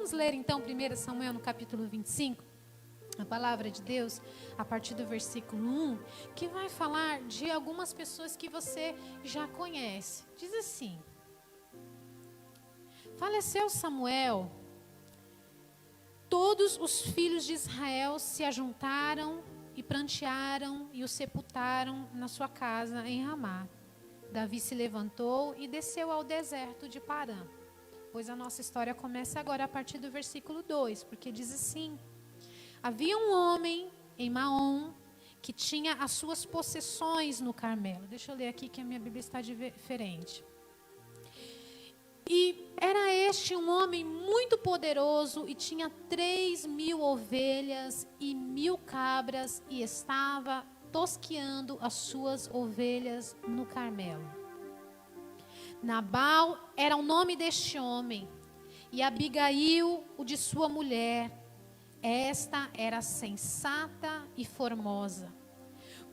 Vamos ler então 1 Samuel no capítulo 25, a palavra de Deus, a partir do versículo 1, que vai falar de algumas pessoas que você já conhece. Diz assim: faleceu Samuel, todos os filhos de Israel se ajuntaram e prantearam e o sepultaram na sua casa em Ramá. Davi se levantou e desceu ao deserto de Parã. Pois a nossa história começa agora a partir do versículo 2, porque diz assim: havia um homem em Maom que tinha as suas possessões no Carmelo. Deixa eu ler aqui que a minha Bíblia está diferente. E era este um homem muito poderoso e tinha 3.000 ovelhas e 1.000 cabras e estava tosqueando as suas ovelhas no Carmelo. Nabal era o nome deste homem e Abigail o de sua mulher. Esta era sensata e formosa.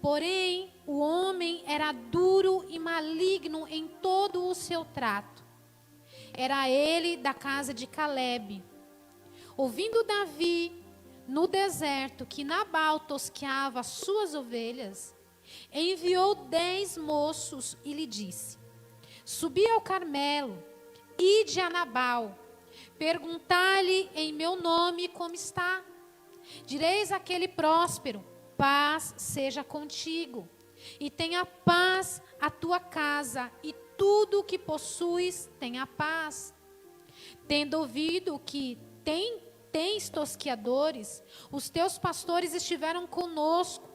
Porém, o homem era duro e maligno em todo o seu trato. Era ele da casa de Calebe. Ouvindo Davi no deserto que Nabal tosqueava as suas ovelhas, enviou 10 moços e lhe disse: subi ao Carmelo, ide a Nabal, perguntai-lhe em meu nome como está. Direis àquele próspero: paz seja contigo, e tenha paz a tua casa, e tudo o que possuis tenha paz. Tendo ouvido que tens tosqueadores, os teus pastores estiveram conosco,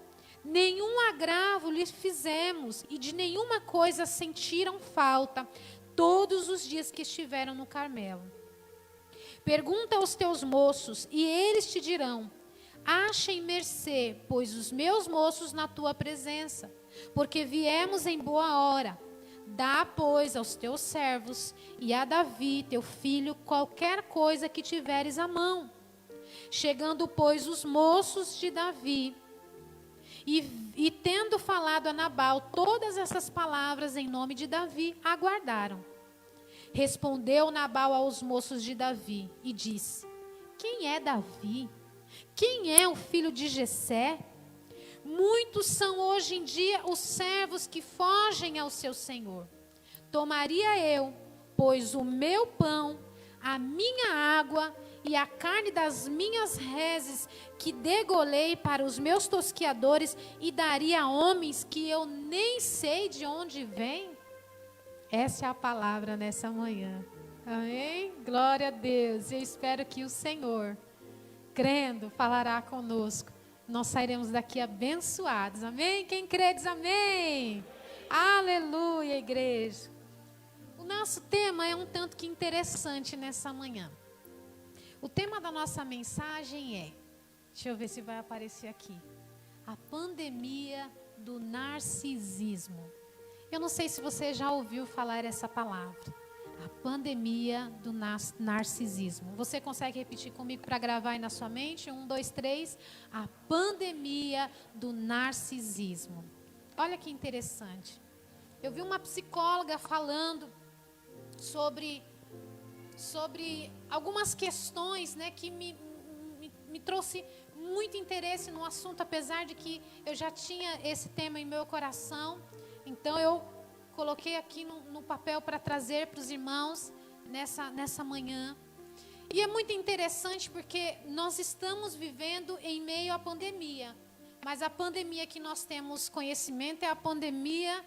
nenhum agravo lhes fizemos, e de nenhuma coisa sentiram falta, todos os dias que estiveram no Carmelo. Pergunta aos teus moços, e eles te dirão: achem mercê, pois os meus moços na tua presença, porque viemos em boa hora. Dá, pois, aos teus servos e a Davi, teu filho, qualquer coisa que tiveres à mão. Chegando, pois, os moços de Davi, e tendo falado a Nabal todas essas palavras em nome de Davi, aguardaram. Respondeu Nabal aos moços de Davi e disse: quem é Davi? Quem é o filho de Jessé? Muitos são hoje em dia os servos que fogem ao seu senhor. Tomaria eu, pois, o meu pão, a minha água e a carne das minhas reses que degolei para os meus tosqueadores e daria a homens que eu nem sei de onde vêm? Essa é a palavra nessa manhã. Amém? Glória a Deus. Eu espero que o Senhor, crendo, falará conosco. Nós sairemos daqui abençoados. Amém? Quem crê diz amém. Aleluia, igreja. O nosso tema é um tanto que interessante nessa manhã. O tema da nossa mensagem é, deixa eu ver se vai aparecer aqui, a pandemia do narcisismo. Eu não sei se você já ouviu falar essa palavra, a pandemia do narcisismo. Você consegue repetir comigo para gravar aí na sua mente? 1, 2, 3. A pandemia do narcisismo. Olha que interessante. Eu vi uma psicóloga falando sobre algumas questões, né, que me trouxe muito interesse no assunto, apesar de que eu já tinha esse tema em meu coração. Então eu coloquei aqui no papel para trazer para os irmãos nessa manhã. E é muito interessante porque nós estamos vivendo em meio à pandemia. Mas a pandemia que nós temos conhecimento é a pandemia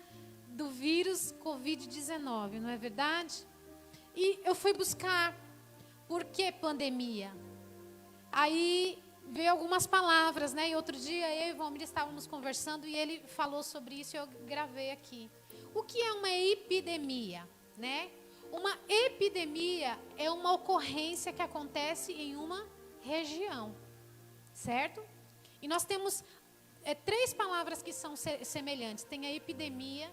do vírus Covid-19, não é verdade? E eu fui buscar por que pandemia. Aí veio algumas palavras, né? E outro dia eu e o Valmir estávamos conversando e ele falou sobre isso e eu gravei aqui. O que é uma epidemia, né? Uma epidemia é uma ocorrência que acontece em uma região, certo? E nós temos 3 palavras que são semelhantes. Tem a epidemia,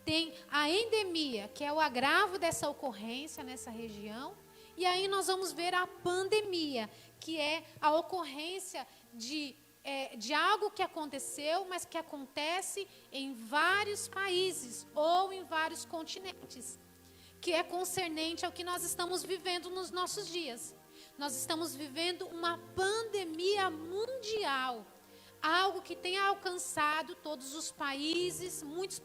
tem a endemia, que é o agravo dessa ocorrência nessa região. E aí nós vamos ver a pandemia, que é a ocorrência de algo que aconteceu, mas que acontece em vários países ou em vários continentes, que é concernente ao que nós estamos vivendo nos nossos dias. Nós estamos vivendo uma pandemia mundial. Algo que tem alcançado todos os países, muitos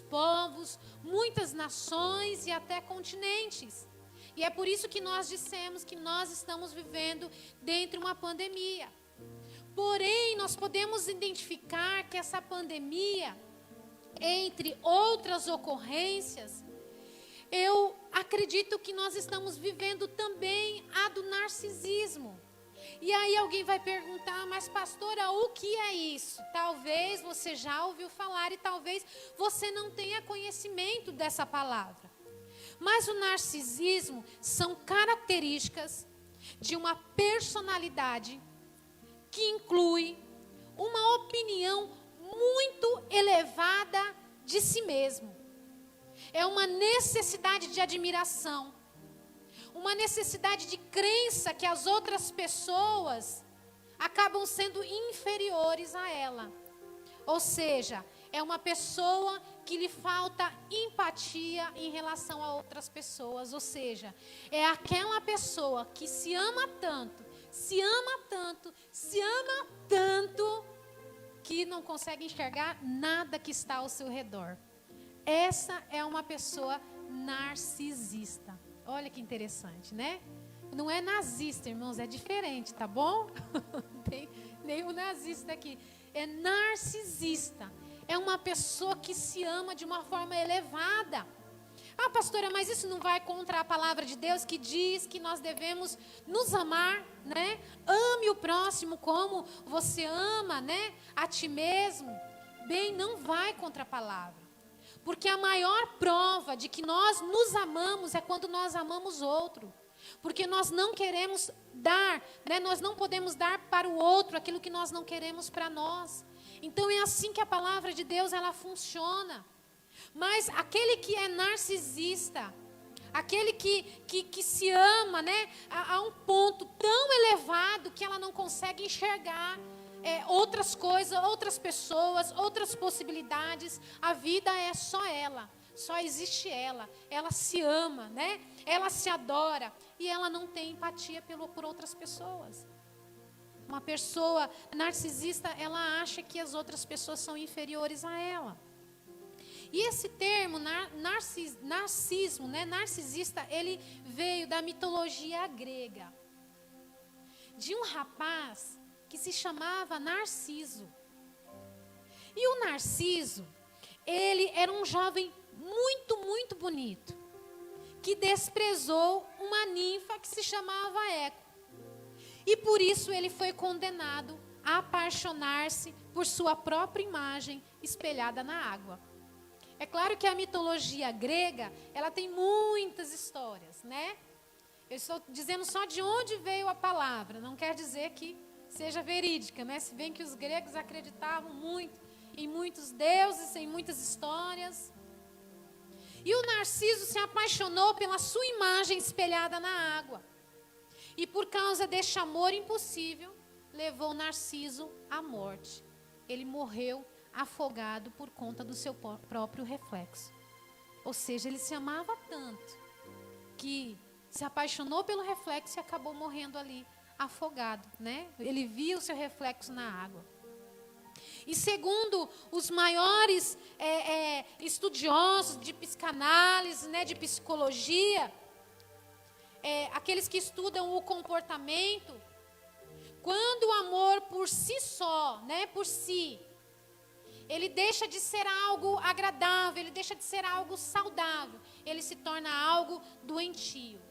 povos, muitas nações e até continentes. E é por isso que nós dissemos que nós estamos vivendo dentro de uma pandemia. Porém, nós podemos identificar que essa pandemia, entre outras ocorrências, eu acredito que nós estamos vivendo também a do narcisismo. E aí alguém vai perguntar, mas pastora, o que é isso? Talvez você já ouviu falar e talvez você não tenha conhecimento dessa palavra. Mas o narcisismo são características de uma personalidade que inclui uma opinião muito elevada de si mesmo. É uma necessidade de admiração. Uma necessidade de crença que as outras pessoas acabam sendo inferiores a ela. Ou seja, é uma pessoa que lhe falta empatia em relação a outras pessoas. Ou seja, é aquela pessoa que se ama tanto, que não consegue enxergar nada que está ao seu redor. Essa é uma pessoa narcisista. Olha que interessante, né? Não é nazista, irmãos, é diferente, tá bom? Tem nenhum nazista aqui. É narcisista. É uma pessoa que se ama de uma forma elevada. Ah, pastora, mas isso não vai contra a palavra de Deus que diz que nós devemos nos amar, né? Ame o próximo como você ama, né? A ti mesmo. Bem, não vai contra a palavra. Porque a maior prova de que nós nos amamos é quando nós amamos outro. Porque nós não queremos dar, né? Nós não podemos dar para o outro aquilo que nós não queremos para nós. Então é assim que a palavra de Deus ela funciona. Mas aquele que é narcisista, aquele que se ama, né? A um ponto tão elevado que ela não consegue enxergar outras coisas, outras pessoas, outras possibilidades. A vida é só ela, só existe ela. Ela se ama, né? Ela se adora e ela não tem empatia por outras pessoas. Uma pessoa narcisista, ela acha que as outras pessoas são inferiores a ela. E esse termo, narcismo, né? Narcisista, ele veio da mitologia grega. De um rapaz que se chamava Narciso. E o Narciso, ele era um jovem muito bonito, que desprezou uma ninfa que se chamava Eco. E por isso ele foi condenado a apaixonar-se por sua própria imagem espelhada na água. É claro que a mitologia grega, ela tem muitas histórias, né? Eu estou dizendo só de onde veio a palavra, não quer dizer que seja verídica, né? Se bem que os gregos acreditavam muito em muitos deuses, em muitas histórias. E o Narciso se apaixonou pela sua imagem espelhada na água. E por causa deste amor impossível, levou Narciso à morte. Ele morreu afogado por conta do seu próprio reflexo. Ou seja, ele se amava tanto que se apaixonou pelo reflexo e acabou morrendo ali afogado, né? Ele via o seu reflexo na água. E segundo os maiores estudiosos de psicanálise, né, de psicologia, aqueles que estudam o comportamento, quando o amor por si só, né, por si, ele deixa de ser algo agradável, ele deixa de ser algo saudável, ele se torna algo doentio.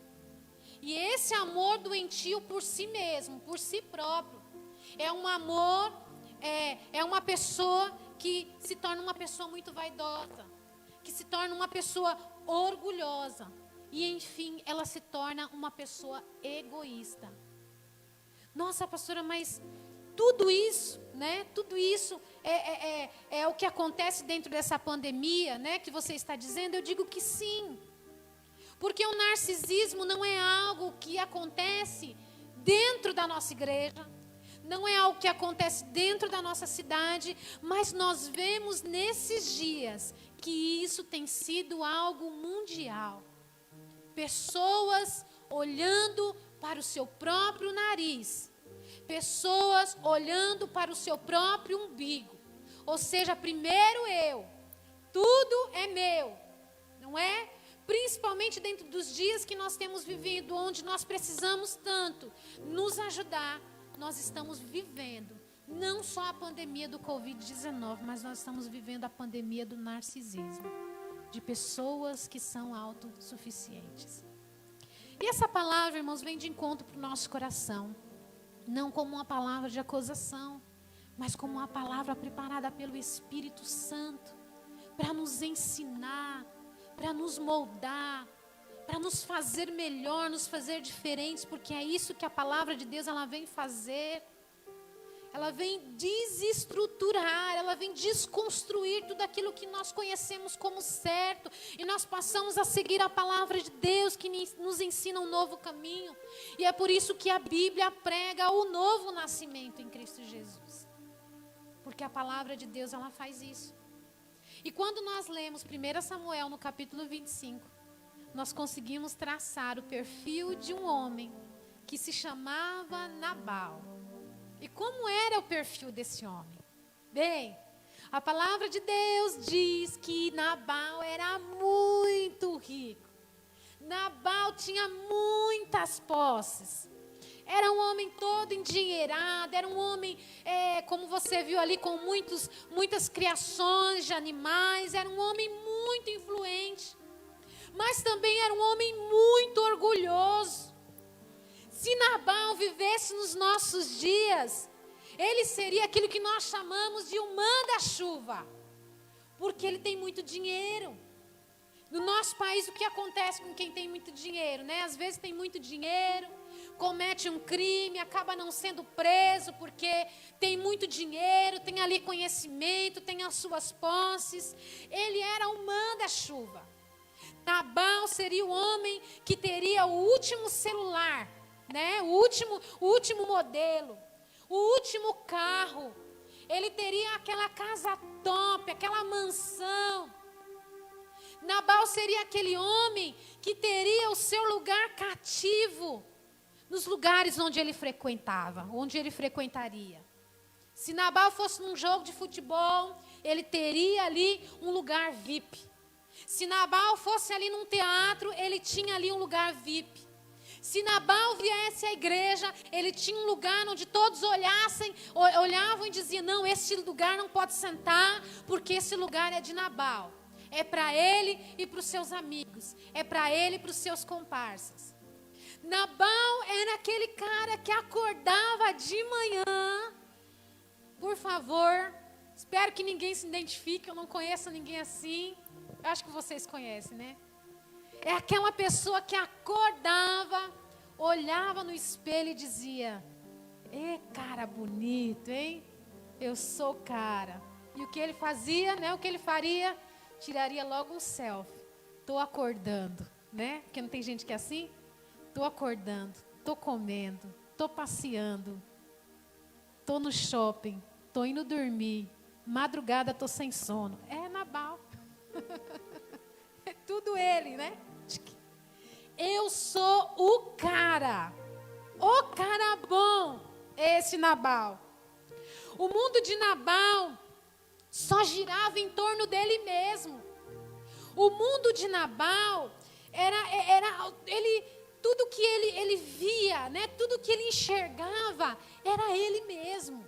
E esse amor doentio por si mesmo, por si próprio, é um amor, é uma pessoa que se torna uma pessoa muito vaidosa, que se torna uma pessoa orgulhosa. E, enfim, ela se torna uma pessoa egoísta. Nossa, pastora, mas tudo isso, né? Tudo isso é o que acontece dentro dessa pandemia, né? Que você está dizendo? Eu digo que sim. Porque o narcisismo não é algo que acontece dentro da nossa igreja, não é algo que acontece dentro da nossa cidade, mas nós vemos nesses dias que isso tem sido algo mundial. Pessoas olhando para o seu próprio nariz, pessoas olhando para o seu próprio umbigo. Ou seja, primeiro eu, tudo é meu, não é? Principalmente dentro dos dias que nós temos vivido, onde nós precisamos tanto nos ajudar, nós estamos vivendo não só a pandemia do Covid-19, mas nós estamos vivendo a pandemia do narcisismo, de pessoas que são autossuficientes. E essa palavra, irmãos, vem de encontro para o nosso coração, não como uma palavra de acusação, mas como uma palavra preparada pelo Espírito Santo, para nos ensinar, para nos moldar, para nos fazer melhor, nos fazer diferentes, porque é isso que a palavra de Deus ela vem fazer. Ela vem desestruturar, ela vem desconstruir tudo aquilo que nós conhecemos como certo. E nós passamos a seguir a palavra de Deus que nos ensina um novo caminho. E é por isso que a Bíblia prega o novo nascimento em Cristo Jesus. Porque a palavra de Deus ela faz isso. E quando nós lemos 1 Samuel no capítulo 25, nós conseguimos traçar o perfil de um homem que se chamava Nabal. E como era o perfil desse homem? Bem, a palavra de Deus diz que Nabal era muito rico. Nabal tinha muitas posses. Era um homem todo endinheirado, era um homem, como você viu ali, com muitas criações de animais. Era um homem muito influente, mas também era um homem muito orgulhoso. Se Nabal vivesse nos nossos dias, ele seria aquilo que nós chamamos de um manda-chuva, porque ele tem muito dinheiro. No nosso país, o que acontece com quem tem muito dinheiro, né? Às vezes tem muito dinheiro, comete um crime, acaba não sendo preso porque tem muito dinheiro, tem ali conhecimento, tem as suas posses. Ele era um manda-chuva. Nabal seria o homem que teria o último celular, né? O último modelo, o último carro. Ele teria aquela casa top, aquela mansão. Nabal seria aquele homem que teria o seu lugar cativo nos lugares onde ele frequentava, onde ele frequentaria. Se Nabal fosse num jogo de futebol, ele teria ali um lugar VIP. Se Nabal fosse ali num teatro, ele tinha ali um lugar VIP. Se Nabal viesse à igreja, ele tinha um lugar onde todos olhavam e diziam, não, esse lugar não pode sentar, porque esse lugar é de Nabal. É para ele e para os seus amigos. É para ele e para os seus comparsas. Nabal era aquele cara que acordava de manhã. Por favor, espero que ninguém se identifique, eu não conheço ninguém assim. Eu acho que vocês conhecem, né? É aquela pessoa que acordava, olhava no espelho e dizia, cara bonito, hein? Eu sou o cara. E o que ele fazia, né? O que ele faria? Tiraria logo um selfie. Tô acordando, né? Porque não tem gente que é assim? Tô acordando, tô comendo, tô passeando, tô no shopping, tô indo dormir, madrugada tô sem sono. É Nabal. É tudo ele, né? Eu sou o cara bom, esse Nabal. O mundo de Nabal só girava em torno dele mesmo. O mundo de Nabal tudo que ele via, né? Tudo que ele enxergava era ele mesmo.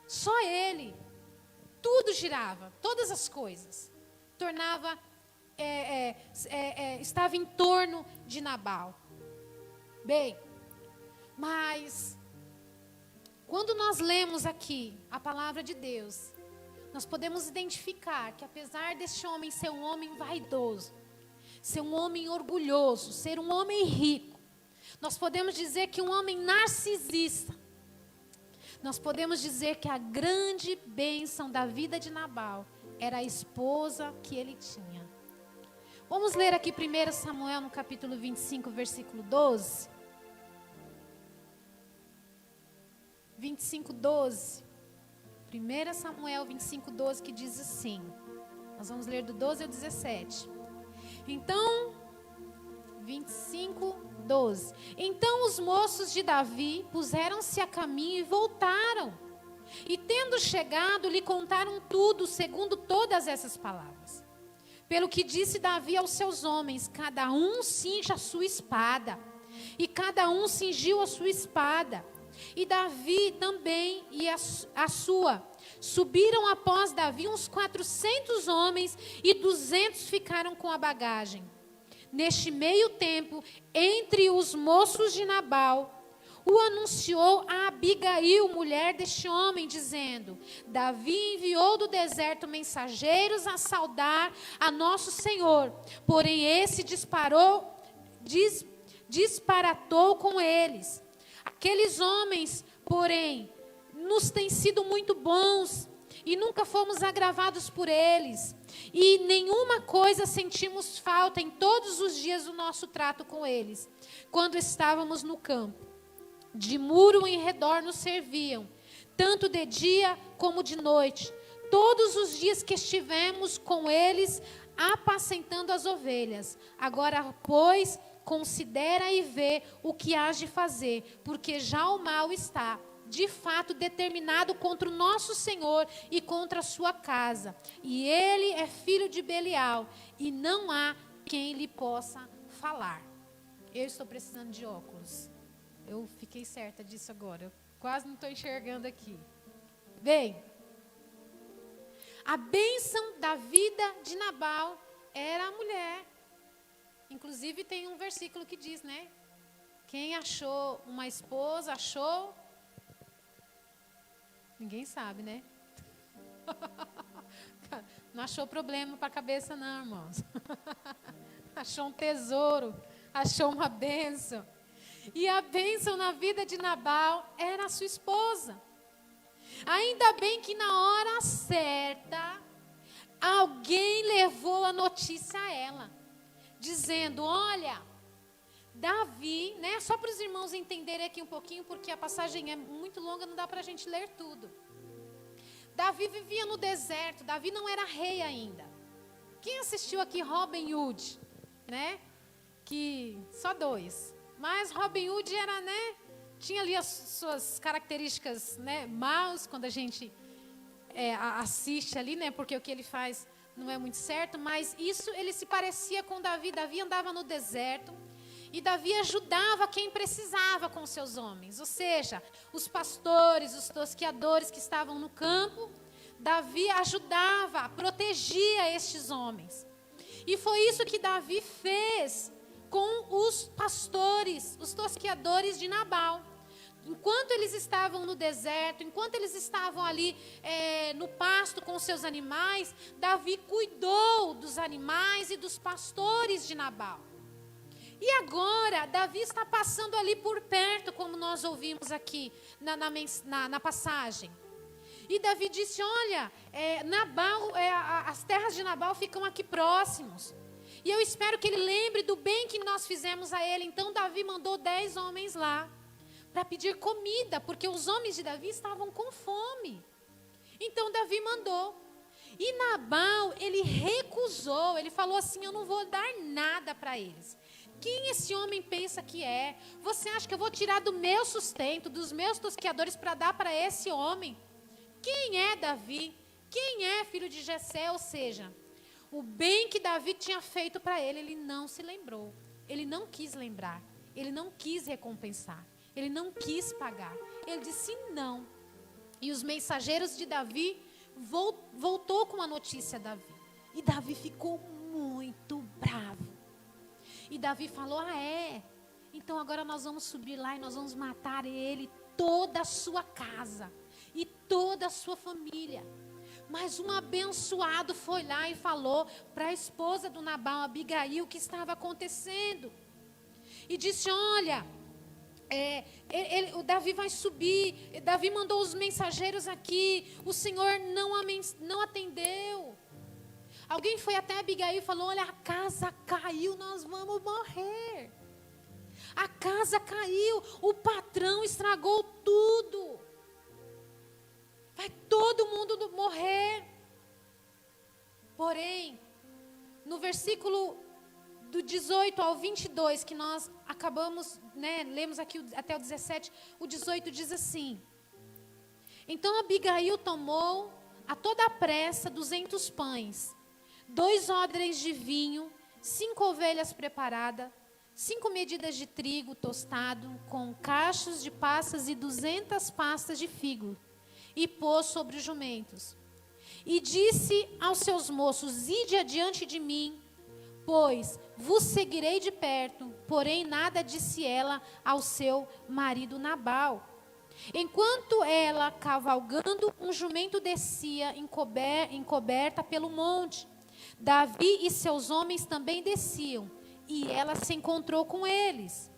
Só ele. Tudo girava, todas as coisas estava em torno de Nabal. Bem, mas quando nós lemos aqui a palavra de Deus, nós podemos identificar que apesar deste homem ser um homem vaidoso, ser um homem orgulhoso, ser um homem rico, nós podemos dizer que um homem narcisista, nós podemos dizer que a grande bênção da vida de Nabal era a esposa que ele tinha. Vamos ler aqui 1 Samuel no capítulo 25, versículo 12. 25, 12. 1 Samuel 25, 12, que diz assim. Nós vamos ler do 12 ao 17. Então, 25:12. Então os moços de Davi puseram-se a caminho e voltaram. E tendo chegado, lhe contaram tudo, segundo todas essas palavras. Pelo que disse Davi aos seus homens: cada um cinge a sua espada. E cada um cingiu a sua espada. E Davi também e a sua. Subiram após Davi uns 400 homens, e 200 ficaram com a bagagem. Neste meio tempo, entre os moços de Nabal, o anunciou a Abigail, mulher deste homem, dizendo: Davi enviou do deserto mensageiros a saudar a nosso Senhor. Porém esse disparatou com eles. Aqueles homens, porém, nos têm sido muito bons, e nunca fomos agravados por eles. E nenhuma coisa sentimos falta em todos os dias do nosso trato com eles, quando estávamos no campo. De muro em redor nos serviam, tanto de dia como de noite, todos os dias que estivemos com eles, apacentando as ovelhas. Agora, pois, considera e vê o que hás de fazer, porque já o mal está, de fato, determinado contra o nosso Senhor e contra a sua casa. E ele é filho de Belial, e não há quem lhe possa falar. Eu estou precisando de óculos. Eu fiquei certa disso agora. Eu quase não estou enxergando aqui. Bem, a bênção da vida de Nabal era a mulher. Inclusive tem um versículo que diz, né? Quem achou uma esposa, achou... Ninguém sabe, né? Não achou problema para a cabeça não, irmãos. Achou um tesouro, achou uma bênção. E a bênção na vida de Nabal era a sua esposa. Ainda bem que na hora certa, alguém levou a notícia a ela, dizendo: olha, Davi, né? Só para os irmãos entenderem aqui um pouquinho, porque a passagem é muito longa, não dá para a gente ler tudo. Davi vivia no deserto, Davi não era rei ainda. Quem assistiu aqui Robin Hood, né? Que só 2. Mas Robin Hood era, né? Tinha ali as suas características, né? Maus, quando a gente assiste ali, né? Porque o que ele faz não é muito certo. Mas isso, ele se parecia com Davi. Davi andava no deserto. E Davi ajudava quem precisava com seus homens. Ou seja, os pastores, os tosqueadores que estavam no campo. Davi ajudava, protegia estes homens. E foi isso que Davi fez com os pastores, os tosqueadores de Nabal. Enquanto eles estavam no deserto, enquanto eles estavam ali no pasto com seus animais, Davi cuidou dos animais e dos pastores de Nabal. E agora, Davi está passando ali por perto, como nós ouvimos aqui na passagem. E Davi disse: olha, Nabal, as terras de Nabal ficam aqui próximos. E eu espero que ele lembre do bem que nós fizemos a ele. Então Davi mandou 10 homens lá para pedir comida, porque os homens de Davi estavam com fome. Então Davi mandou. E Nabal, ele recusou, ele falou assim: eu não vou dar nada para eles. Quem esse homem pensa que é? Você acha que eu vou tirar do meu sustento, dos meus tosqueadores para dar para esse homem? Quem é Davi? Quem é filho de Jessé? Ou seja, o bem que Davi tinha feito para ele, ele não se lembrou. Ele não quis lembrar. Ele não quis recompensar. Ele não quis pagar. Ele disse não. E os mensageiros de Davi voltou com a notícia a Davi. E Davi ficou muito bravo. E Davi falou: então agora nós vamos subir lá e nós vamos matar ele, toda a sua casa e toda a sua família. Mas um abençoado foi lá e falou para a esposa do Nabal, Abigail, o que estava acontecendo. E disse: olha, o Davi vai subir. Davi mandou os mensageiros aqui. O Senhor não atendeu. Alguém foi até Abigail e falou: olha, a casa caiu, nós vamos morrer. A casa caiu, o patrão estragou tudo. Vai todo mundo morrer. Porém, no versículo do 18 ao 22, que nós acabamos, lemos aqui até o 17, o 18 diz assim: Então Abigail tomou a toda a pressa 200 pães, 2 odres de vinho, 5 ovelhas preparadas, 5 medidas de trigo tostado, com cachos de passas e 200 pastas de figo, e pôs sobre os jumentos. E disse aos seus moços: Ide adiante de mim, pois vos seguirei de perto. Porém nada disse ela ao seu marido Nabal. Enquanto ela, cavalgando, um jumento descia encoberta pelo monte. Davi e seus homens também desciam, e ela se encontrou com eles.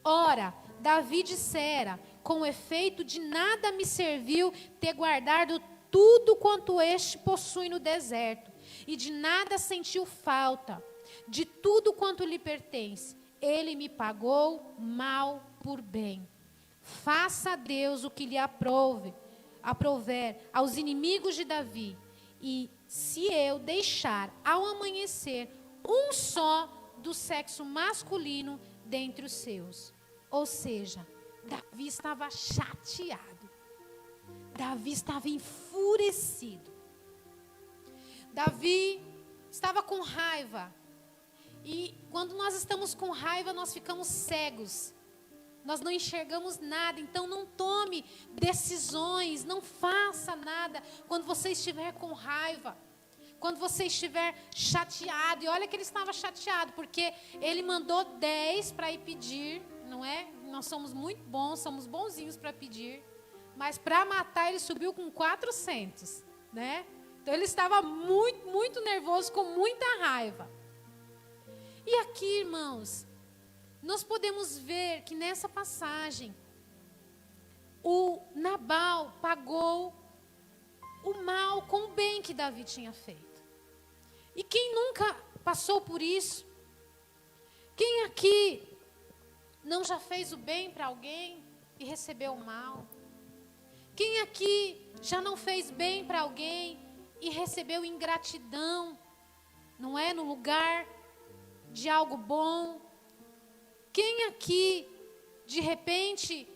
Ora, Davi dissera: Com efeito, de nada me serviu ter guardado tudo quanto este possui no deserto, e de nada sentiu falta, de tudo quanto lhe pertence. Ele me pagou mal por bem. Faça a Deus o que lhe aprouver aos inimigos de Davi, e se eu deixar ao amanhecer um só do sexo masculino dentre os seus. Ou seja, Davi estava chateado. Davi estava enfurecido. Davi estava com raiva. E quando nós estamos com raiva, nós ficamos cegos. Nós não enxergamos nada. Então não tome decisões, não faça nada quando você estiver com raiva. Quando você estiver chateado. E olha que ele estava chateado, porque ele mandou 10 para ir pedir, não é? Nós somos muito bons, somos bonzinhos para pedir. Mas para matar ele subiu com 400, né? Então ele estava muito, muito nervoso, com muita raiva. E aqui, irmãos, nós podemos ver que nessa passagem, o Nabal pagou o mal com o bem que Davi tinha feito. E quem nunca passou por isso? Quem aqui não já fez o bem para alguém e recebeu o mal? Quem aqui já não fez bem para alguém e recebeu ingratidão, não é? No lugar de algo bom? Quem aqui, de repente,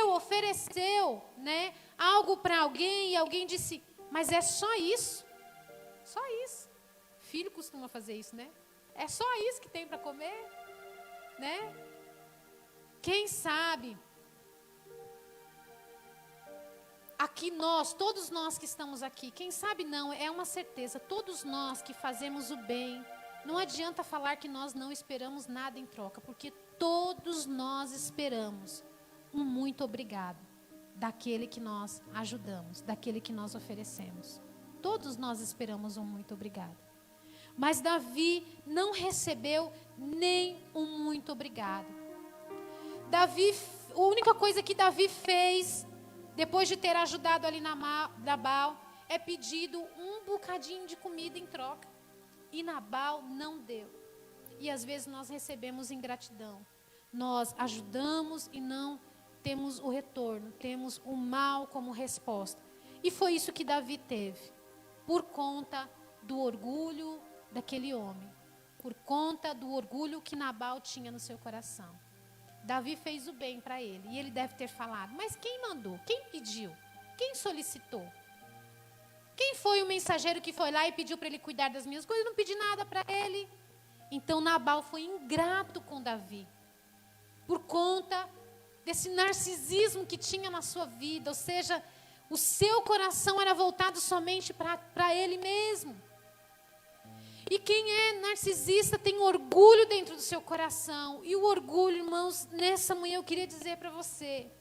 ofereceu, né, algo para alguém e alguém disse: mas é só isso? Só isso. Filho costuma fazer isso, né? É só isso que tem para comer, né? Quem sabe, aqui nós, todos nós que estamos aqui, quem sabe não, é uma certeza, todos nós que fazemos o bem, não adianta falar que nós não esperamos nada em troca, porque todos nós esperamos um muito obrigado daquele que nós ajudamos, daquele que nós oferecemos. Todos nós esperamos um muito obrigado. Mas Davi não recebeu nem um muito obrigado. A única coisa que Davi fez, depois de ter ajudado ali Nabal, é pedido um bocadinho de comida em troca. E Nabal não deu. E às vezes nós recebemos ingratidão. Nós ajudamos e não temos o retorno. Temos o mal como resposta. E foi isso que Davi teve. Por conta do orgulho daquele homem. Por conta do orgulho que Nabal tinha no seu coração. Davi fez o bem para ele. E ele deve ter falado: mas quem mandou? Quem pediu? Quem solicitou? Quem foi o mensageiro que foi lá e pediu para ele cuidar das minhas coisas? Eu não pedi nada para ele. Então Nabal foi ingrato com Davi. Por conta desse narcisismo que tinha na sua vida. Ou seja, o seu coração era voltado somente para ele mesmo. E quem é narcisista tem orgulho dentro do seu coração. E o orgulho, irmãos, nessa manhã eu queria dizer para você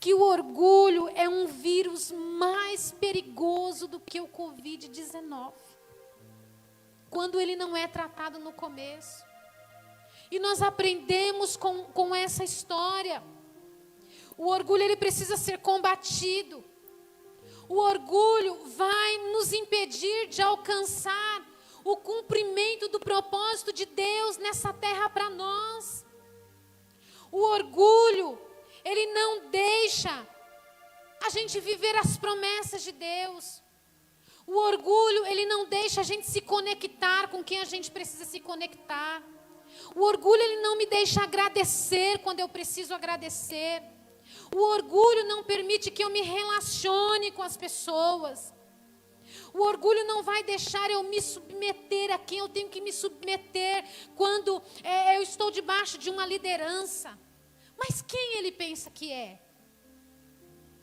que o orgulho é um vírus mais perigoso do que o Covid-19. Quando ele não é tratado no começo. E nós aprendemos com essa história. O orgulho, ele precisa ser combatido. O orgulho vai nos impedir de alcançar o cumprimento do propósito de Deus nessa terra para nós. O orgulho, ele não deixa a gente viver as promessas de Deus. O orgulho, ele não deixa a gente se conectar com quem a gente precisa se conectar. O orgulho, ele não me deixa agradecer quando eu preciso agradecer. O orgulho não permite que eu me relacione com as pessoas. O orgulho não vai deixar eu me submeter a quem eu tenho que me submeter quando eu estou debaixo de uma liderança. Mas quem ele pensa que é?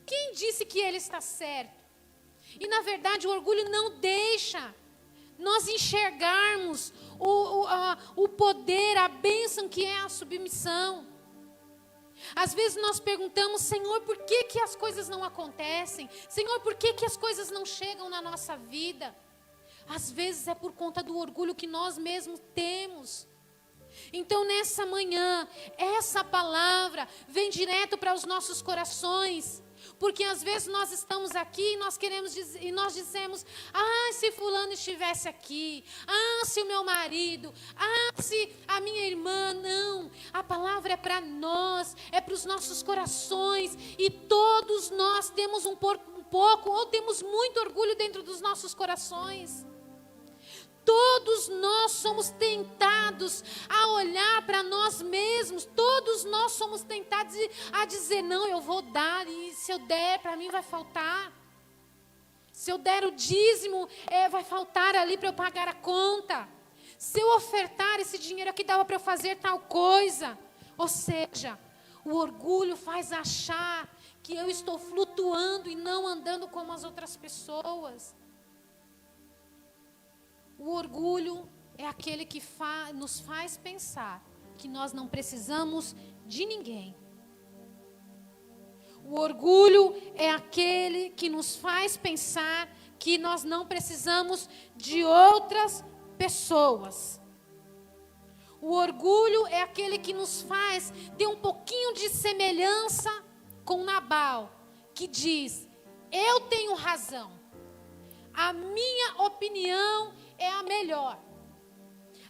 Quem disse que ele está certo? E na verdade o orgulho não deixa nós enxergarmos o poder, a bênção que é a submissão. Às vezes nós perguntamos: Senhor, por que que as coisas não acontecem? Senhor, por que que as coisas não chegam na nossa vida? Às vezes é por conta do orgulho que nós mesmos temos. Então nessa manhã, essa palavra vem direto para os nossos corações. Porque às vezes nós estamos aqui e nós queremos dizer, e nós dizemos: ah, se fulano estivesse aqui, ah, se o meu marido, ah, se a minha irmã. Não, a palavra é para nós, é para os nossos corações, e todos nós temos um pouco ou temos muito orgulho dentro dos nossos corações. Todos nós somos tentados a olhar para nós mesmos. Todos nós somos tentados a dizer: não, eu vou dar, e se eu der, para mim vai faltar. Se eu der o dízimo, vai faltar ali para eu pagar a conta. Se eu ofertar esse dinheiro aqui, dava para eu fazer tal coisa. Ou seja, o orgulho faz achar que eu estou flutuando e não andando como as outras pessoas. O orgulho é aquele que nos faz pensar que nós não precisamos de ninguém. O orgulho é aquele que nos faz pensar que nós não precisamos de outras pessoas. O orgulho é aquele que nos faz ter um pouquinho de semelhança com Nabal, que diz: eu tenho razão, a minha opinião é a melhor.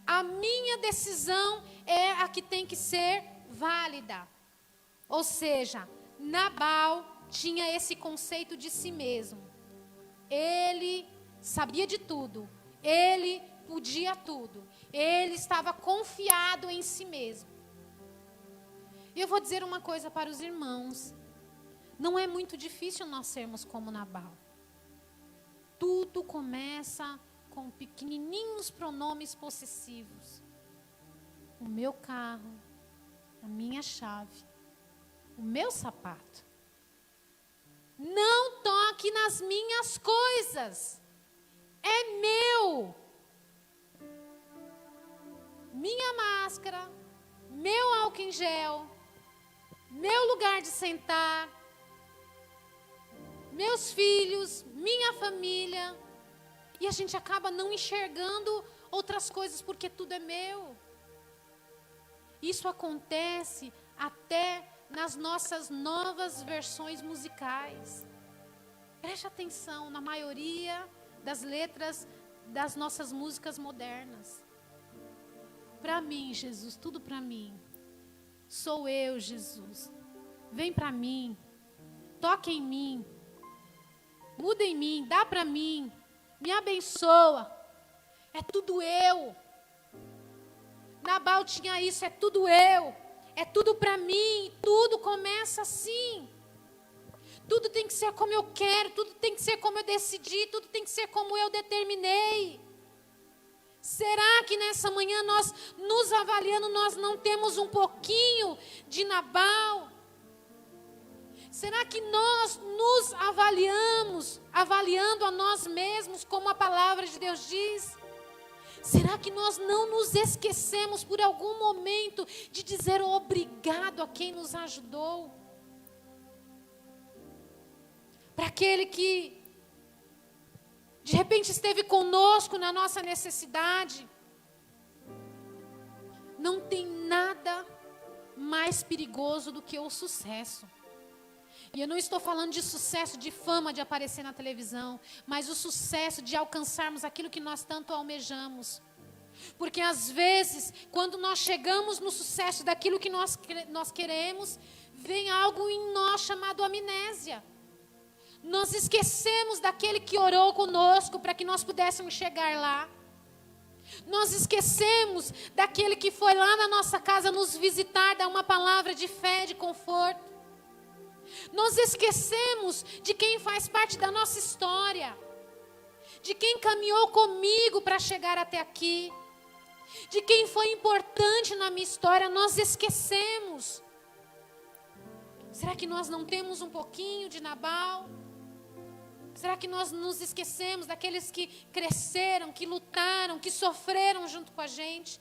A minha decisão é a que tem que ser válida. Ou seja, Nabal tinha esse conceito de si mesmo. Ele sabia de tudo. Ele podia tudo. Ele estava confiado em si mesmo. E eu vou dizer uma coisa para os irmãos. Não é muito difícil nós sermos como Nabal. Tudo começa com pequenininhos pronomes possessivos. O meu carro, a minha chave, o meu sapato. Não toque nas minhas coisas. É meu. Minha máscara, meu álcool em gel, meu lugar de sentar, meus filhos, minha família. E a gente acaba não enxergando outras coisas porque tudo é meu. Isso acontece até nas nossas novas versões musicais. Preste atenção na maioria das letras das nossas músicas modernas. Para mim, Jesus, tudo para mim. Sou eu, Jesus. Vem para mim. Toca em mim. Muda em mim, dá para mim. Me abençoa. É tudo eu. Nabal tinha isso, é tudo eu. É tudo para mim. Tudo começa assim. Tudo tem que ser como eu quero. Tudo tem que ser como eu decidi. Tudo tem que ser como eu determinei. Será que nessa manhã nós, nos avaliando, nós não temos um pouquinho de Nabal? Será que nós nos avaliando a nós mesmos, como a palavra de Deus diz? Será que nós não nos esquecemos por algum momento de dizer obrigado a quem nos ajudou? Para aquele que de repente esteve conosco na nossa necessidade. Não tem nada mais perigoso do que o sucesso. E eu não estou falando de sucesso de fama, de aparecer na televisão, mas o sucesso de alcançarmos aquilo que nós tanto almejamos. Porque às vezes, quando nós chegamos no sucesso daquilo que nós queremos, vem algo em nós chamado amnésia. Nós esquecemos daquele que orou conosco para que nós pudéssemos chegar lá. Nós esquecemos daquele que foi lá na nossa casa nos visitar, dar uma palavra de fé, de conforto. Nós esquecemos de quem faz parte da nossa história, de quem caminhou comigo para chegar até aqui, de quem foi importante na minha história. Nós esquecemos. Será que nós não temos um pouquinho de Nabal? Será que nós nos esquecemos daqueles que cresceram, que lutaram, que sofreram junto com a gente?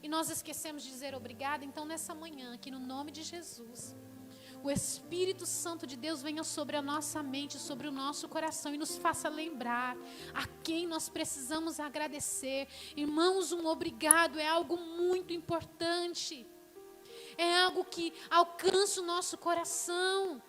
E nós esquecemos de dizer obrigado? Então, nessa manhã, aqui no nome de Jesus, o Espírito Santo de Deus venha sobre a nossa mente, sobre o nosso coração e nos faça lembrar a quem nós precisamos agradecer. Irmãos, um obrigado é algo muito importante. É algo que alcança o nosso coração.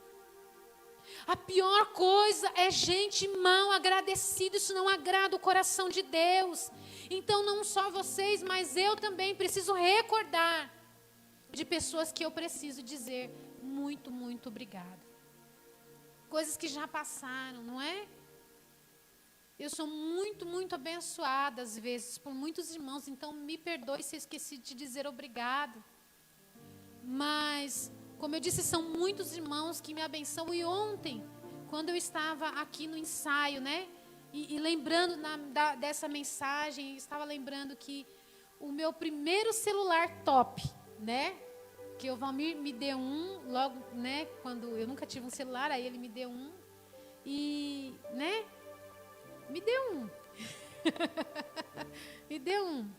A pior coisa é gente mal agradecida. Isso não agrada o coração de Deus. Então não só vocês, mas eu também preciso recordar de pessoas que eu preciso dizer muito, muito obrigado. Coisas que já passaram, não é? Eu sou muito, muito abençoada às vezes por muitos irmãos. Então me perdoe se eu esqueci de dizer obrigado. Mas, como eu disse, são muitos irmãos que me abençoam. E ontem, quando eu estava aqui no ensaio, né? E lembrando dessa mensagem, estava lembrando que o meu primeiro celular top, né? Que o Valmir me deu um, logo, né? Quando eu nunca tive um celular, aí ele me deu um. E, né? Me deu um. Me deu um.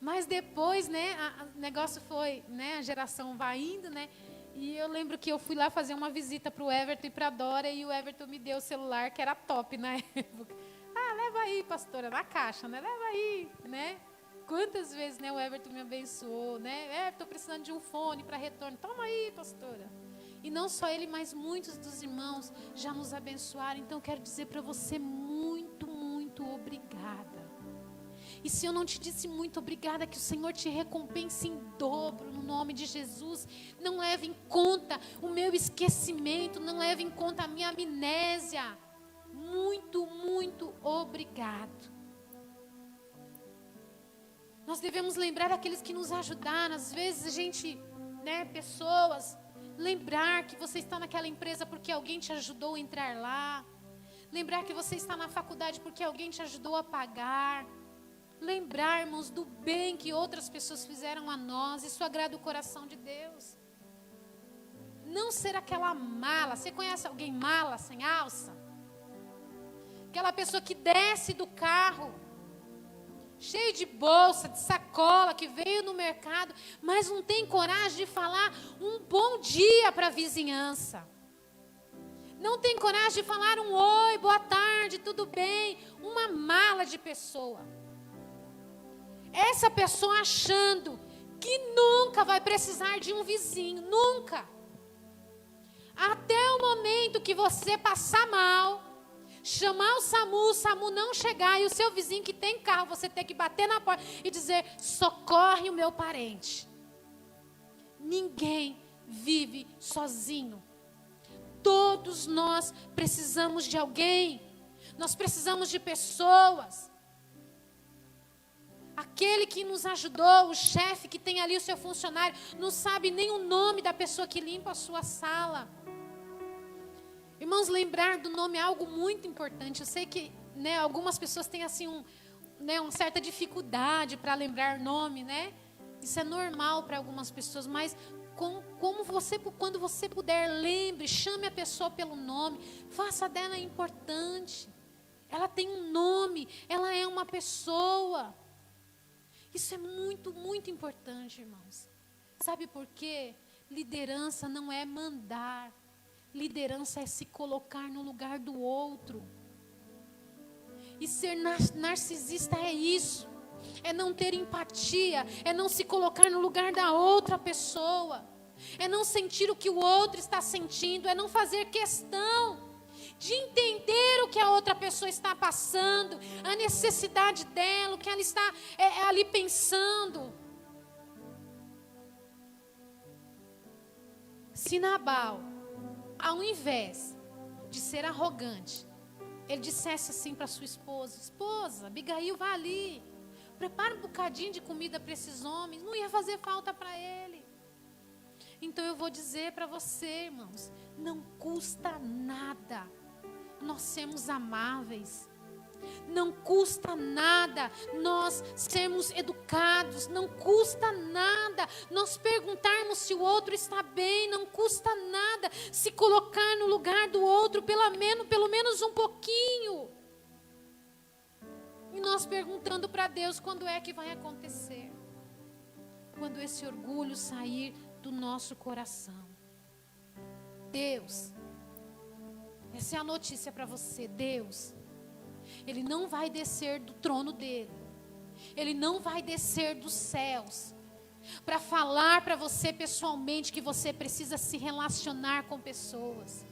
Mas depois, né, o negócio foi, né, a geração vai indo, né, e eu lembro que eu fui lá fazer uma visita para o Everton e para a Dora, e o Everton me deu o celular, que era top na época. Ah, leva aí, pastora, na caixa, né, leva aí, né. Quantas vezes, né, o Everton me abençoou, né, estou precisando de um fone para retorno, toma aí, pastora. E não só ele, mas muitos dos irmãos já nos abençoaram. Então eu quero dizer para você muito, muito obrigada. E se eu não te disse muito obrigada, que o Senhor te recompense em dobro, no nome de Jesus. Não leve em conta o meu esquecimento, não leve em conta a minha amnésia. Muito, muito obrigado. Nós devemos lembrar daqueles que nos ajudaram. Às vezes a gente, né, pessoas, lembrar que você está naquela empresa porque alguém te ajudou a entrar lá. Lembrar que você está na faculdade porque alguém te ajudou a pagar. Lembrarmos do bem que outras pessoas fizeram a nós. Isso agrada o coração de Deus. Não ser aquela mala. Você conhece alguém mala, sem alça? Aquela pessoa que desce do carro, cheio de bolsa, de sacola, que veio no mercado, mas não tem coragem de falar um bom dia para a vizinhança. Não tem coragem de falar um oi, boa tarde, tudo bem. Uma mala de pessoa. Essa pessoa achando que nunca vai precisar de um vizinho, nunca. Até o momento que você passar mal, chamar o SAMU não chegar, e o seu vizinho que tem carro, você ter que bater na porta e dizer, socorre o meu parente. Ninguém vive sozinho. Todos nós precisamos de alguém. Nós precisamos de pessoas. Aquele que nos ajudou, o chefe que tem ali o seu funcionário, não sabe nem o nome da pessoa que limpa a sua sala. Irmãos, lembrar do nome é algo muito importante. Eu sei que, né, algumas pessoas têm assim uma certa dificuldade para lembrar nome, né? Isso é normal para algumas pessoas, mas quando você puder, lembre, chame a pessoa pelo nome, faça dela importante. Ela tem um nome, ela é uma pessoa. Isso é muito, muito importante, irmãos. Sabe por quê? Liderança não é mandar. Liderança é se colocar no lugar do outro. E ser narcisista é isso. É não ter empatia. É não se colocar no lugar da outra pessoa. É não sentir o que o outro está sentindo. É não fazer questão de entender o que a outra pessoa está passando, a necessidade dela, o que ela está ali pensando. Se Nabal, ao invés de ser arrogante, ele dissesse assim para sua esposa: esposa, Abigail, vai ali, prepara um bocadinho de comida para esses homens, não ia fazer falta para ele. Então eu vou dizer para você, irmãos, não custa nada nós sermos amáveis. Não custa nada nós sermos educados, não custa nada nós perguntarmos se o outro está bem, não custa nada se colocar no lugar do outro, pelo menos um pouquinho. E nós perguntando para Deus quando é que vai acontecer. Quando esse orgulho sair do nosso coração. Deus, essa é a notícia para você. Deus, Ele não vai descer do trono dele, Ele não vai descer dos céus para falar para você pessoalmente que você precisa se relacionar com pessoas,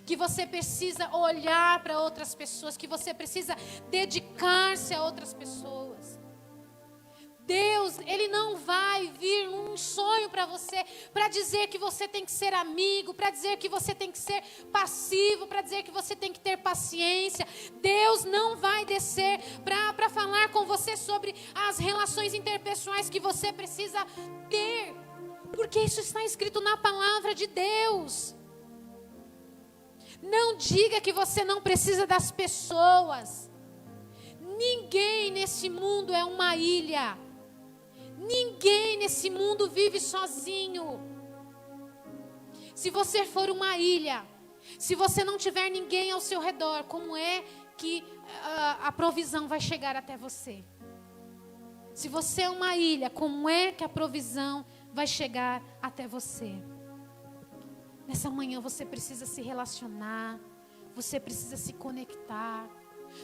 que você precisa olhar para outras pessoas, que você precisa dedicar-se a outras pessoas. Deus, Ele não vai vir num sonho para você, para dizer que você tem que ser amigo, para dizer que você tem que ser passivo, para dizer que você tem que ter paciência. Deus não vai descer para falar com você sobre as relações interpessoais que você precisa ter, porque isso está escrito na palavra de Deus. Não diga que você não precisa das pessoas. Ninguém nesse mundo é uma ilha. Ninguém nesse mundo vive sozinho. Se você for uma ilha, se você não tiver ninguém ao seu redor, como é que a provisão vai chegar até você? Se você é uma ilha, como é que a provisão vai chegar até você? Nessa manhã você precisa se relacionar, você precisa se conectar,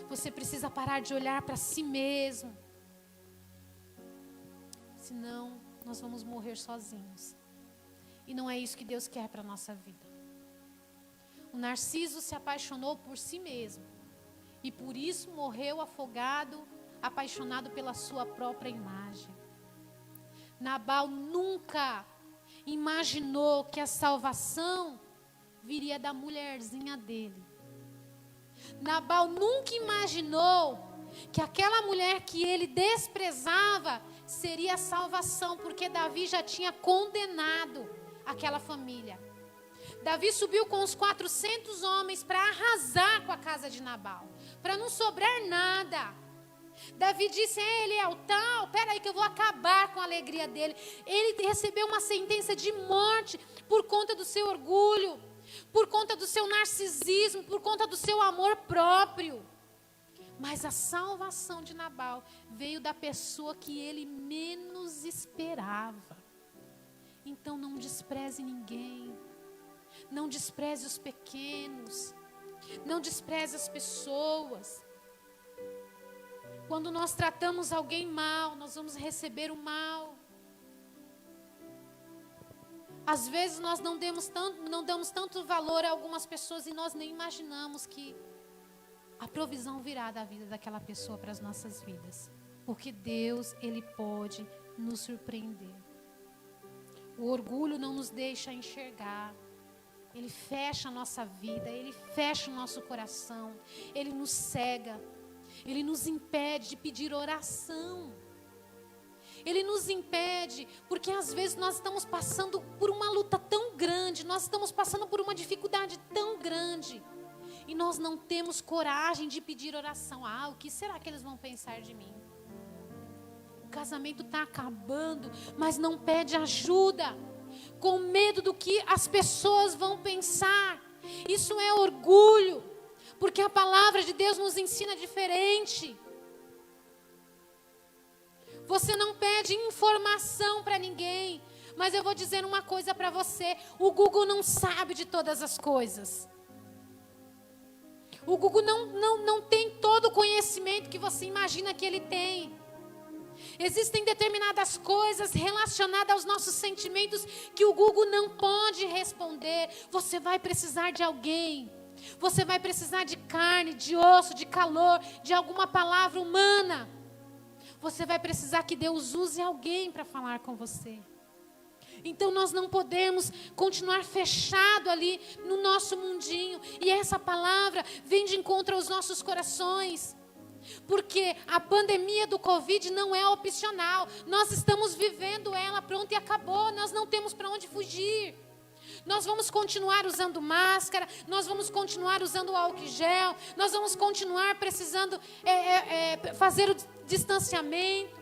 você precisa parar de olhar para si mesmo. Senão, nós vamos morrer sozinhos. E não é isso que Deus quer para a nossa vida. O Narciso se apaixonou por si mesmo. E por isso morreu afogado, apaixonado pela sua própria imagem. Nabal nunca imaginou que a salvação viria da mulherzinha dele. Nabal nunca imaginou que aquela mulher que ele desprezava seria a salvação, porque Davi já tinha condenado aquela família. Davi subiu com os 400 homens para arrasar com a casa de Nabal, para não sobrar nada. Davi disse: ele é o tal, peraí que eu vou acabar com a alegria dele. Ele recebeu uma sentença de morte por conta do seu orgulho, por conta do seu narcisismo, por conta do seu amor próprio. Mas a salvação de Nabal veio da pessoa que ele menos esperava. Então não despreze ninguém. Não despreze os pequenos. Não despreze as pessoas. Quando nós tratamos alguém mal, nós vamos receber o mal. Às vezes nós não damos tanto valor a algumas pessoas e nós nem imaginamos que a provisão virá da vida daquela pessoa para as nossas vidas. Porque Deus, Ele pode nos surpreender. O orgulho não nos deixa enxergar. Ele fecha a nossa vida, Ele fecha o nosso coração. Ele nos cega. Ele nos impede de pedir oração. Ele nos impede, porque às vezes nós estamos passando por uma luta tão grande, nós estamos passando por uma dificuldade tão grande, e nós não temos coragem de pedir oração. O que será que eles vão pensar de mim? O casamento está acabando, mas não pede ajuda, com medo do que as pessoas vão pensar. Isso é orgulho, porque a palavra de Deus nos ensina diferente. Você não pede informação para ninguém, mas eu vou dizer uma coisa para você: o Google não sabe de todas as coisas. O Google não tem todo o conhecimento que você imagina que ele tem. Existem determinadas coisas relacionadas aos nossos sentimentos que o Google não pode responder. Você vai precisar de alguém. Você vai precisar de carne, de osso, de calor, de alguma palavra humana. Você vai precisar que Deus use alguém para falar com você. Então nós não podemos continuar fechado ali no nosso mundinho. E essa palavra vem de encontro aos nossos corações. Porque a pandemia do Covid não é opcional. Nós estamos vivendo ela, pronto, e acabou. Nós não temos para onde fugir. Nós vamos continuar usando máscara, nós vamos continuar usando o álcool gel, nós vamos continuar precisando fazer o distanciamento.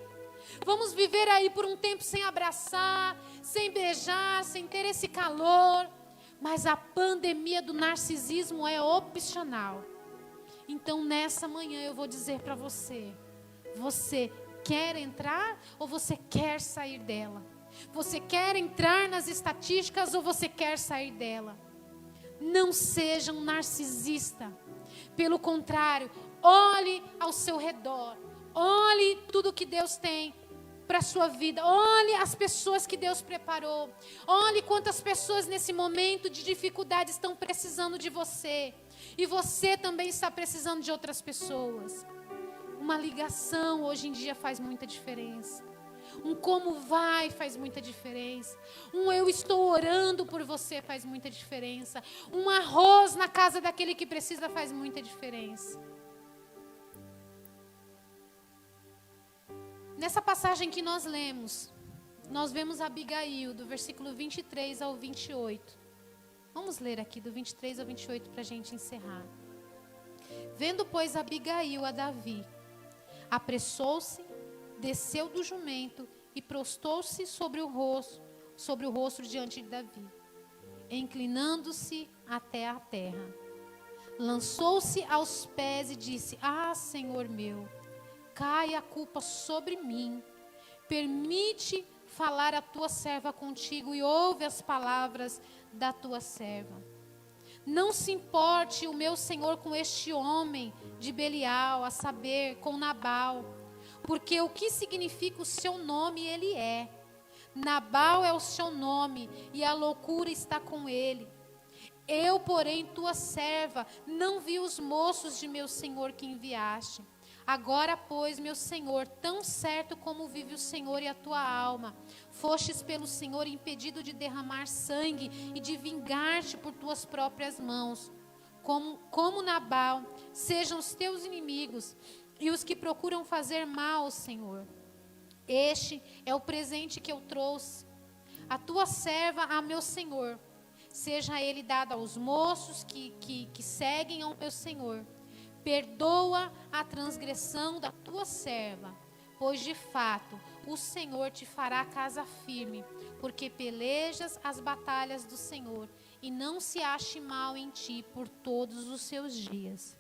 Vamos viver aí por um tempo sem abraçar, sem beijar, sem ter esse calor. Mas a pandemia do narcisismo é opcional. Então nessa manhã eu vou dizer para você: você quer entrar ou você quer sair dela? Você quer entrar nas estatísticas ou você quer sair dela? Não seja um narcisista. Pelo contrário, olhe ao seu redor. Olhe tudo que Deus tem para a sua vida. Olhe as pessoas que Deus preparou. Olhe quantas pessoas nesse momento de dificuldade estão precisando de você. E você também está precisando de outras pessoas. Uma ligação hoje em dia faz muita diferença. Um como vai faz muita diferença. Um eu estou orando por você faz muita diferença. Um arroz na casa daquele que precisa faz muita diferença. Nessa passagem que nós lemos, nós vemos Abigail, do versículo 23 ao 28. Vamos ler aqui do 23 ao 28 para a gente encerrar. Vendo, pois, Abigail a Davi, apressou-se, desceu do jumento e prostou-se sobre o rosto diante de Davi, inclinando-se até a terra. Lançou-se aos pés e disse: Ah, Senhor meu, cai a culpa sobre mim. Permite falar a tua serva contigo e ouve as palavras da tua serva. Não se importe o meu senhor com este homem de Belial, a saber, com Nabal, porque o que significa o seu nome ele é. Nabal é o seu nome e a loucura está com ele. Eu, porém, tua serva, não vi os moços de meu senhor que enviaste. Agora, pois, meu senhor, tão certo como vive o Senhor e a tua alma, fostes pelo Senhor impedido de derramar sangue e de vingar-te por tuas próprias mãos. Como Nabal, sejam os teus inimigos e os que procuram fazer mal ao Senhor. Este é o presente que eu trouxe. A tua serva a meu senhor. Seja ele dado aos moços que seguem ao meu senhor. Perdoa a transgressão da tua serva, pois de fato o Senhor te fará casa firme, porque pelejas as batalhas do Senhor, e não se ache mal em ti por todos os seus dias.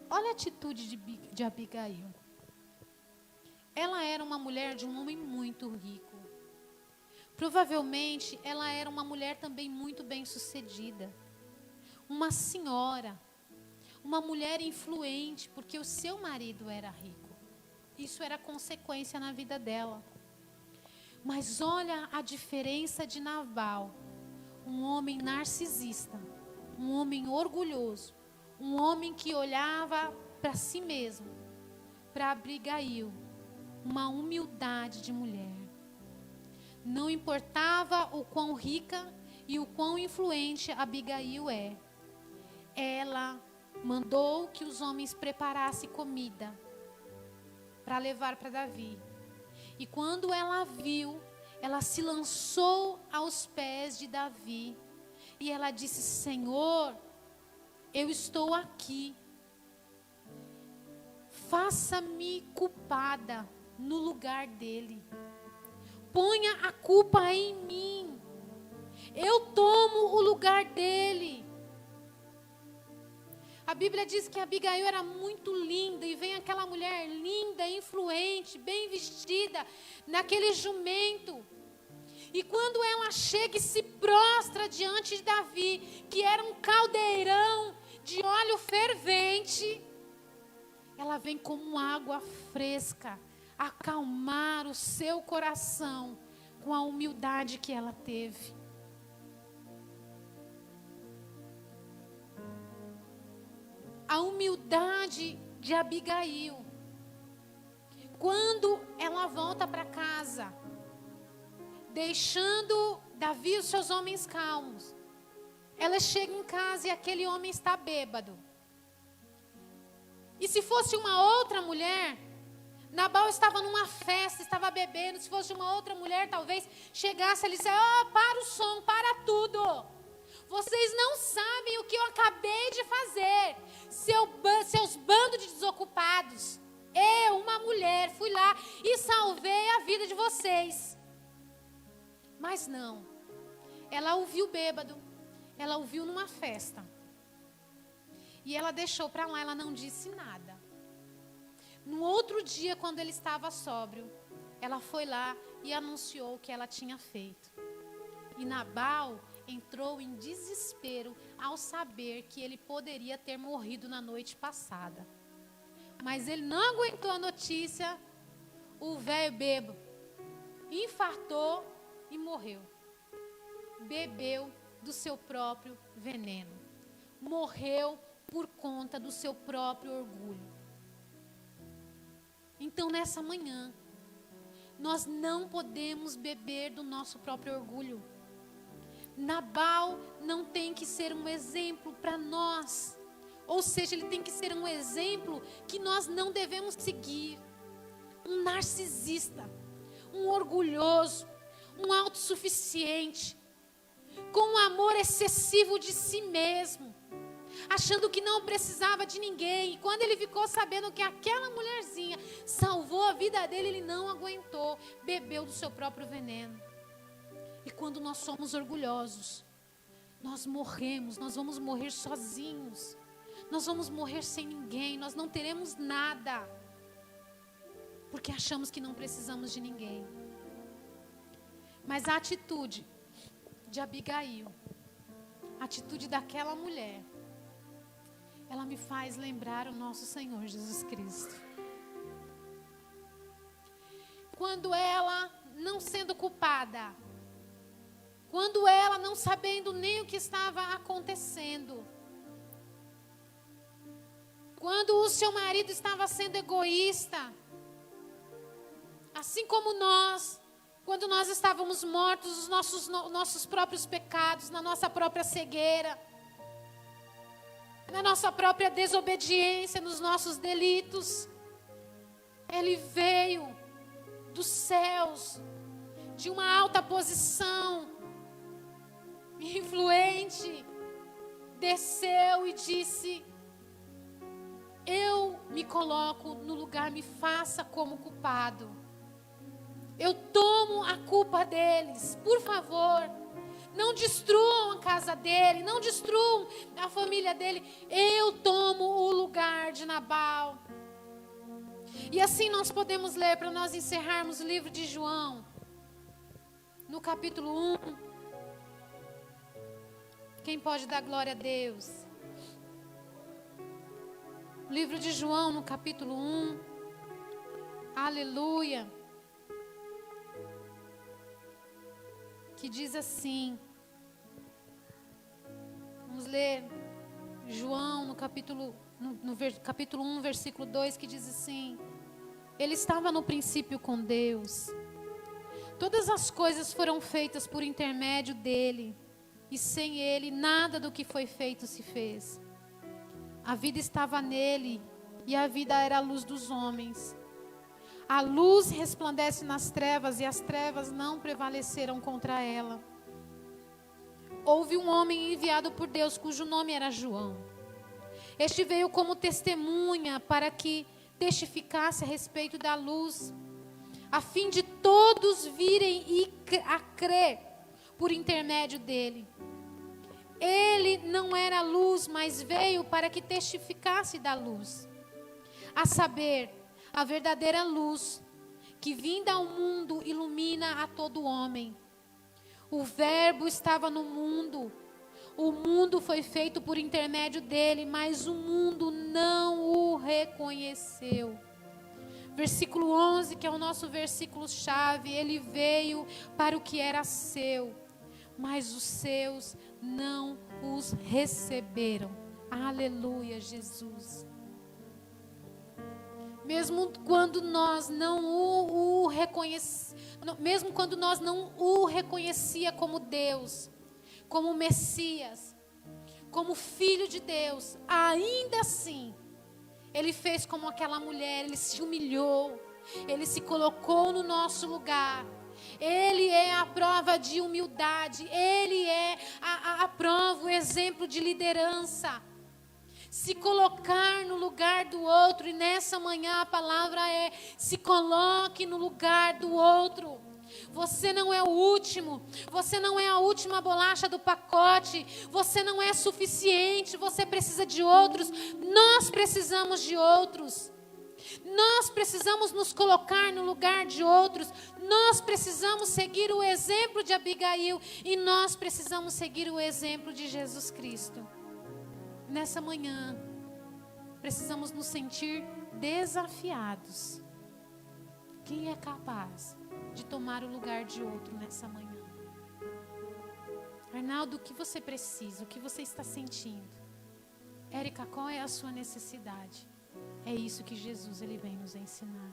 Olha a atitude de Abigail. Ela era uma mulher de um homem muito rico. Provavelmente ela era uma mulher também muito bem-sucedida. Uma senhora. Uma mulher influente, porque o seu marido era rico. Isso era consequência na vida dela. Mas olha a diferença de Nabal. Um homem narcisista, um homem orgulhoso, um homem que olhava para si mesmo. Para Abigail, uma humildade de mulher. Não importava o quão rica e o quão influente Abigail é. Ela mandou que os homens preparassem comida para levar para Davi. E quando ela viu, ela se lançou aos pés de Davi. E ela disse: Senhor, eu estou aqui. Faça-me culpada no lugar dele. Ponha a culpa em mim. Eu tomo o lugar dele. A Bíblia diz que Abigail era muito linda, e vem aquela mulher linda, influente, bem vestida, naquele jumento. E quando ela chega e se prostra diante de Davi, que era um caldeirão de óleo fervente, ela vem como água fresca, acalmar o seu coração com a humildade que ela teve. A humildade de Abigail. Quando ela volta para casa, deixando Davi e os seus homens calmos, ela chega em casa e aquele homem está bêbado. E se fosse uma outra mulher, Nabal estava numa festa, estava bebendo. Se fosse uma outra mulher, talvez chegasse ali e dissesse: oh, para o som, para tudo. Vocês não sabem o que eu acabei de fazer. Seus bandos de desocupados. Eu, uma mulher, fui lá e salvei a vida de vocês. Mas não. Ela ouviu bêbado. Ela ouviu numa festa. E ela deixou para lá, ela não disse nada. No outro dia, quando ele estava sóbrio, ela foi lá e anunciou o que ela tinha feito. E Nabal entrou em desespero ao saber que ele poderia ter morrido na noite passada. Mas ele não aguentou a notícia, o velho bêbado infartou e morreu. Bebeu do seu próprio veneno. Morreu por conta do seu próprio orgulho. Então, nessa manhã, nós não podemos beber do nosso próprio orgulho. Nabal não tem que ser um exemplo para nós. Ou seja, ele tem que ser um exemplo que nós não devemos seguir. Um narcisista, um orgulhoso, um autossuficiente, com um amor excessivo de si mesmo, achando que não precisava de ninguém. E quando ele ficou sabendo que aquela mulherzinha salvou a vida dele, ele não aguentou, bebeu do seu próprio veneno. E quando nós somos orgulhosos, nós morremos, nós vamos morrer sozinhos, nós vamos morrer sem ninguém, nós não teremos nada, porque achamos que não precisamos de ninguém. Mas a atitude de Abigail, a atitude daquela mulher, ela me faz lembrar o nosso Senhor Jesus Cristo. Quando ela, não sendo culpada, quando ela não sabendo nem o que estava acontecendo, quando o seu marido estava sendo egoísta, assim como nós, quando nós estávamos mortos, os nossos próprios pecados, na nossa própria cegueira, na nossa própria desobediência, nos nossos delitos, Ele veio dos céus, de uma alta posição, influente, desceu e disse: eu me coloco no lugar, me faça como culpado. Eu tomo a culpa deles, por favor. Não destruam a casa dele, não destruam a família dele. Eu tomo o lugar de Nabal. E assim nós podemos ler, para nós encerrarmos o livro de João, no capítulo 1. Quem pode dar glória a Deus? Livro de João, no capítulo 1. Aleluia. Que diz assim. Vamos ler João no capítulo 1, versículo 2, que diz assim: Ele estava no princípio com Deus. Todas as coisas foram feitas por intermédio dele, e sem ele nada do que foi feito se fez. A vida estava nele, e a vida era a luz dos homens. A luz resplandece nas trevas, e as trevas não prevaleceram contra ela. Houve um homem enviado por Deus, cujo nome era João. Este veio como testemunha para que testificasse a respeito da luz, a fim de todos virem a crer por intermédio dele. Ele não era luz, mas veio para que testificasse da luz, a saber, a verdadeira luz, que vinda ao mundo ilumina a todo homem. O Verbo estava no mundo, o mundo foi feito por intermédio dele, mas o mundo não o reconheceu. Versículo 11, que é o nosso versículo chave: ele veio para o que era seu, mas os seus não os receberam. Aleluia, Jesus. Mesmo quando nós não mesmo quando nós não o reconhecia como Deus, como Messias, como Filho de Deus, ainda assim, Ele fez como aquela mulher, Ele se humilhou, Ele se colocou no nosso lugar. Ele é a prova de humildade, Ele é a prova, o exemplo de liderança. Se colocar no lugar do outro, e nessa manhã a palavra é: se coloque no lugar do outro. Você não é o último, você não é a última bolacha do pacote, você não é suficiente, você precisa de outros, nós precisamos de outros. Nós precisamos nos colocar no lugar de outros, nós precisamos seguir o exemplo de Abigail e nós precisamos seguir o exemplo de Jesus Cristo. Nessa manhã, precisamos nos sentir desafiados. Quem é capaz de tomar o lugar de outro nessa manhã? Arnaldo, o que você precisa? O que você está sentindo? Érica, qual é a sua necessidade? É isso que Jesus ele vem nos ensinar.